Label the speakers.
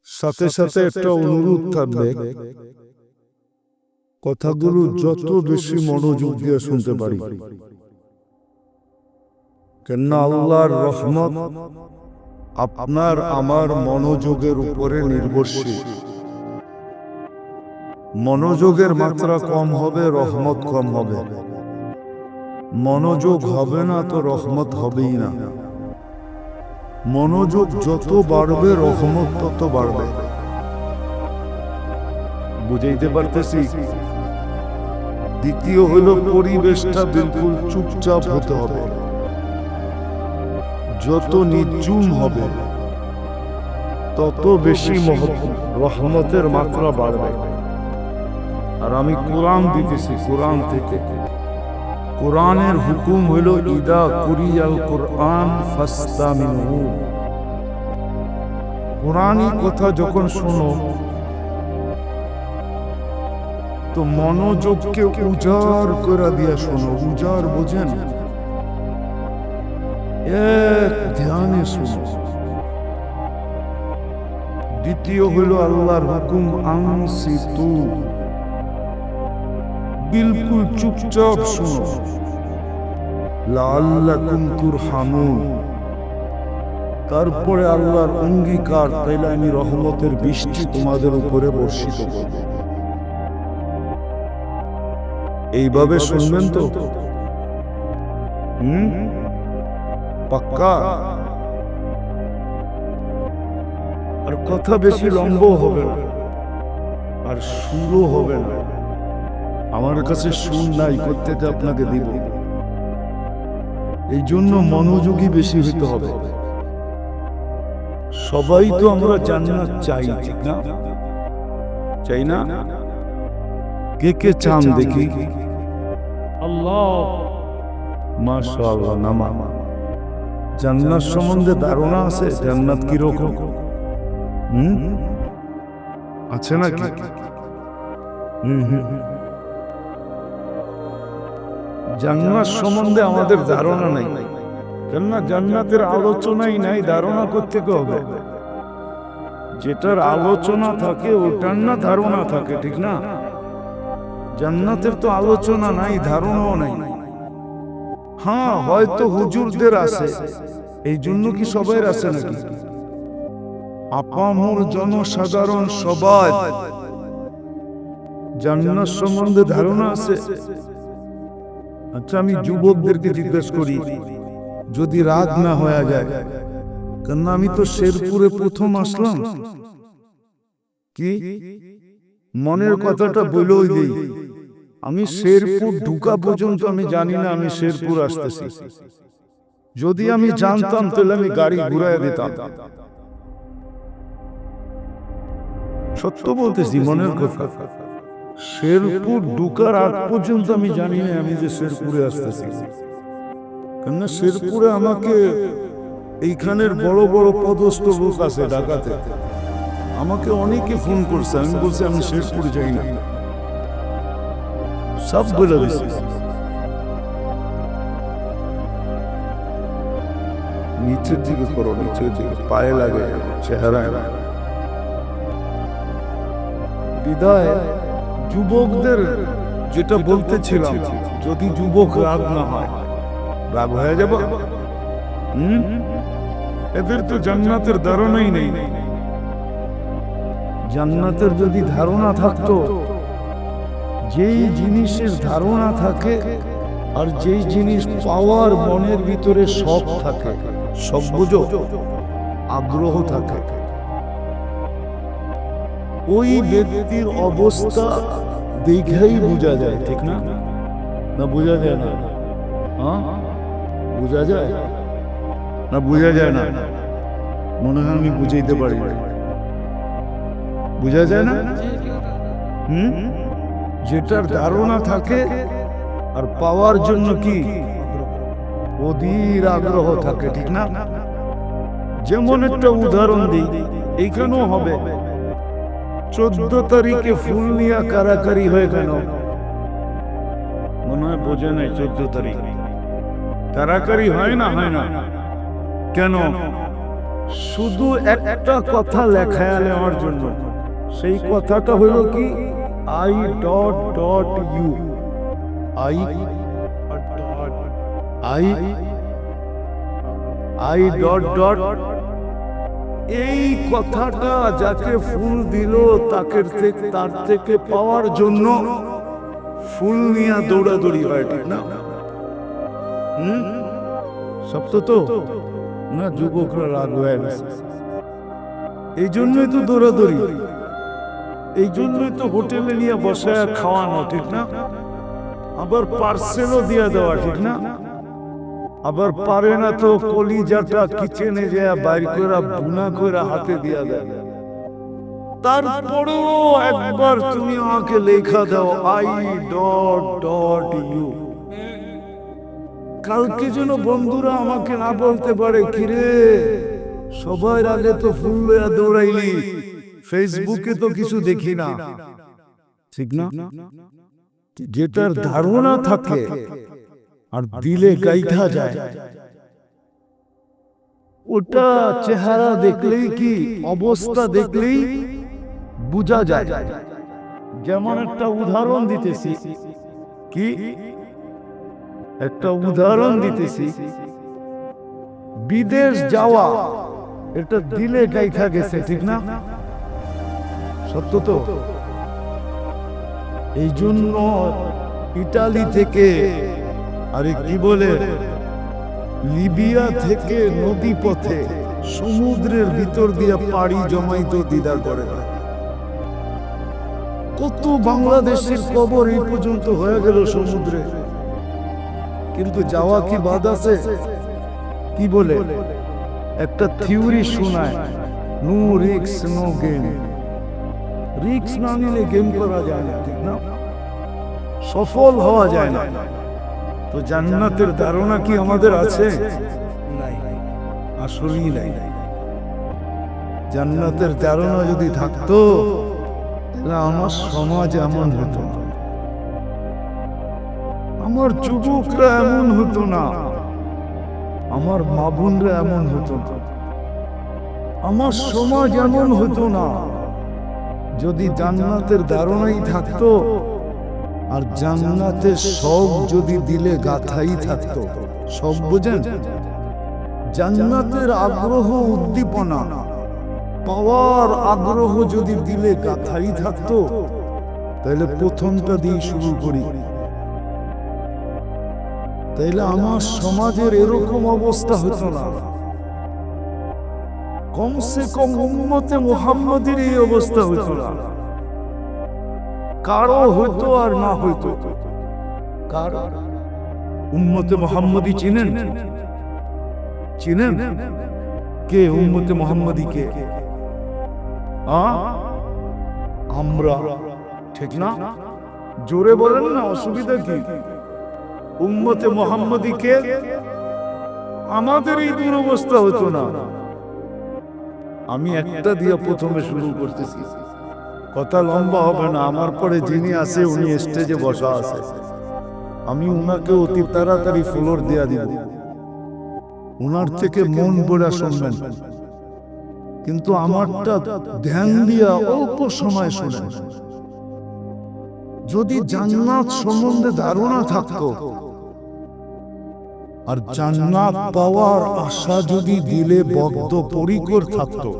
Speaker 1: সাথে সাথে একটা অনুরোধ থাকবে, কথাগুলো যত বেশি মনোযোগ দিয়ে শুনতে পারি, কেননা আল্লাহর রহমত আপনার আমার মনোযোগের উপরে নির্ভরশীল। মনোযোগের মাত্রা কম হবে, রহমত কম হবে। মনোযোগ হবে না তো রহমত হবেই না। মনোযোগ যত বাড়বে রহমত তত বাড়বে। বুঝাইতে পারতেছি? দ্বিতীয় হলো পরিবেশটা বিলকুল চুপচাপ হতে হবে। যত নির্জুম হবে তত বেশি রহমতের মাত্রা বাড়বে। আর আমি কোরআন দিতেছি, কোরআন থেকে। কোরআনের হুকুম হইল ইদা কুরিয়াল কোরআন ফাস্তামিনু। কোরআনই কথা যখন শোনো তো মনোযোগকে উজাড় করে দিয়া শোনো। উজাড় বোঝেন? এক ধ্যানে শোনো। দ্বিতীয় হইল আল্লাহর হুকুম আনসিতু, বিলকুল চুপচাপ শোনো। লাআল্লাকুম তুরহামুন। তারপরে আল্লাহর অঙ্গীকার, তাইলে আমি রহমতের বৃষ্টি তোমাদের উপরে বর্ষিত করব। এইভাবে শুনবেন তো? পাক্কা? আর কথা বেশি লম্বা হবে না, আর সুরও হবে না। আমার কাছে সুর নাই, করতে আপনাকে দিব। এই জন্য মনোযোগী বেশি হইতে হবে। সবাই তো আমরা জান্নাত চাই, ঠিক না? চাই না? কে কে চান দেখি? আল্লাহ, মাশাআল্লাহ। নামা জান্নাত সম্বন্ধে ধারণা আছে? জান্নাত কিরকম আছে নাকি? জান্নাত সম্বন্ধে আমাদের ধারণা নাই, কেননা জান্নাতের আলোচনাই নাই। ধারণা করতে হবে। যেটার আলোচনা থাকে ওটার না ধারণা থাকে, ঠিক না? জান্নাতের তো আলোচনা নাই, ধারণাও নাই। হ্যাঁ, হয়তো হুজুরদের আছে, এই জন্য কি সবাই আছে নাকি? আপামর জনসাধারণ সবাই জান্নাত সম্বন্ধে ধারণা আছে? আচ্ছা, আমি যুবকদেরকে জিজ্ঞেস করি, যদি রাত না হয়ে যায়, কেননা আমি তো শেরপুরে প্রথম আসলাম, কি মনের কথাটা বলেই দেই। আমি শেরপুর ঢুকা পর্যন্ত আমি জানি না আমি শেরপুর আসতেছি। যদি আমি জানতাম তাহলে আমি গাড়ি ঘুরাইয়া দিতাম। সত্য বলতেছি, মনের কথা। শেরপুর ঢুকার আগ পর্যন্ত আমি জানি না আমি যে শেরপুরে আসতেছি। কেননা শেরপুরে আমাকে এইখানের বড় বড় পদস্থ লোক আছে ঢাকাতে, আমাকে অনেকে ফোন করছে। আমি বলছি আমি শেরপুরে যাই না, সব বলে দিছি। নিচের দিকে করো, নিচের দিকে, পায়ে লাগে, চেহারায়। বিদায় যুবকদের যেটা বলতেছিলাম, যদি যুবক রাগ না হয়, রাগ হয়ে যাব? এদের তো জান্নাতের ধারণাই নেই। জান্নাতের যদি ধারণা থাকতো, যেই জিনিসের ধারণা থাকে আর যেই জিনিস পাওয়ার মনের ভিতরে শখ থাকে, সব বুঝো, আগ্রহ থাকে, ওই ব্যক্তির অবস্থা দেখেই বোঝা যায়, ঠিক না? না বোঝা যায় না? হ্যাঁ, বোঝা যায় না? বোঝা যায় না? মনে হয় আমি বুঝাইতে পারি না। বোঝা যায় না? যেটার ধারণা থাকে আর পাওয়ার জন্য কি অধীর আগ্রহ থাকে, ঠিক না? যেমন একটা উদাহরণ দিই, এইখানেও হবে। 14 তারিখে ফুল নিয়ে কারাকারি হয়ে গেল, মনে হয় বোঝে নাই। 14 তারিখ কারাকারি হয় না? হয় না কেন? শুধু একটা কথা লেখায় নেওয়ার জন্য। সেই কথাটা হলো কি, I dot dot you, I I I dot dot. এই কথাটা যাকে ফুল দিল তার থেকে পাওয়ার জন্য ফুল নিয়ে দৌড়াদৌড়ি হয়, ঠিক না? সত্য তো না? যুবকরা রাগ হয়ে গেছে, এই জন্যই তো দৌড়াদৌড়ি, এই জন্যই তো হোটেলে নিয়ে বসে খাওয়ানো, ঠিক না? আবার পার্সেলও দিয়ে দেওয়া, ঠিক না? আবার পারে না তো কলিজাটা কিচেনে যায় বাইর করে বুনা করে হাতে দিয়া দেয়। তারপরেও একবার তুমি আমাকে লেখা দাও আই ডট ডট ইউ। কালকে যেন বন্ধুরা আমাকে না বলতে পারে, কিরে সবার আগে তো ফুল লইয়া দৌড়াইলি, ফেসবুকে তো কিছু দেখি না, ঠিক না? যেটার ধারণা থাকে আর দিলে গাইথা যায়, ওটা চেহারা দেখলেই কি অবস্থা দেখলেই বোঝা যায়। যেমন একটা উদাহরণ দিতেছি, কি একটা উদাহরণ দিতেছি, বিদেশ যাওয়া এটা দিলে গাইথা গেছে, ঠিক না? সত্য তো? এই জন্য ইটালি থেকে, আরে কি বলে, লিবিয়া থেকে নদী পথে সমুদ্রের ভিতর দিয়ে পাড়ি জমাইতো দিদার করে। কত বাংলাদেশের কবর এই পর্যন্ত হয়ে গেল সমুদ্রে, কিন্তু যাওয়া কি বাদ আছে? কি বলে একটা থিওরি শোনায়, no risk no game. Risk না নিলে গেম করা যায় না, ঠিক না? সফল হওয়া যায় না। তো জান্নাতের ধারণা কি আমাদের আছে? নাই, আসলেই নাই। জান্নাতের ধারণা যদি থাকতো তাহলে আমার সমাজ এমন হতো না, আমার যুবকরা এমন হতো না, আমার মা বোনরা এমন হতো না, আমার সমাজ এমন হতো না, যদি জান্নাতের ধারণাই থাকতো আর জান্নাতের সব যদি দিলে গাথাই থাকতো। সব বুঝেন? জান্নাতের আগ্রহ উদ্দীপনা পাওয়ার আগ্রহ যদি দিলে গাথাই থাকতো, তাহলে প্রথমটা দিয়ে শুরু করি। তাইলে আমার সমাজের এরকম অবস্থা হতো না, কমসে কম উম্মতে মুহাম্মাদের এই অবস্থা হতো না। কারো হইতো আর না হইতো, কার উম্মতে মুহাম্মাদি চিনেন? চিনেন কে উম্মতে মুহাম্মাদি? কে? আমরা, ঠিক না? জোরে বলেন না, অসুবিধা কি? উম্মতে মুহাম্মাদি কে? আমাদের এই দুরবস্থা হতো না। আমি একটা দিয়ে প্রথমে শুরু করতেছি, কথা লম্বা হবে না। আমার পরে যিনি আছে উনি স্টেজে বসা আছে, আমি উনাকে অতি তাড়াতাড়ি ফ্লোর দিয়া দিব, উনার থেকে মন ভরে শুনবেন, কিন্তু আমারটা ধ্যান দিয়া অল্প সময় শুনেন। যদি জান্নাত সম্বন্ধে ধারণা থাকতো আর জান্নাত পাওয়ার আশা যদি দিলে বদ্ধপরিকর থাকতো,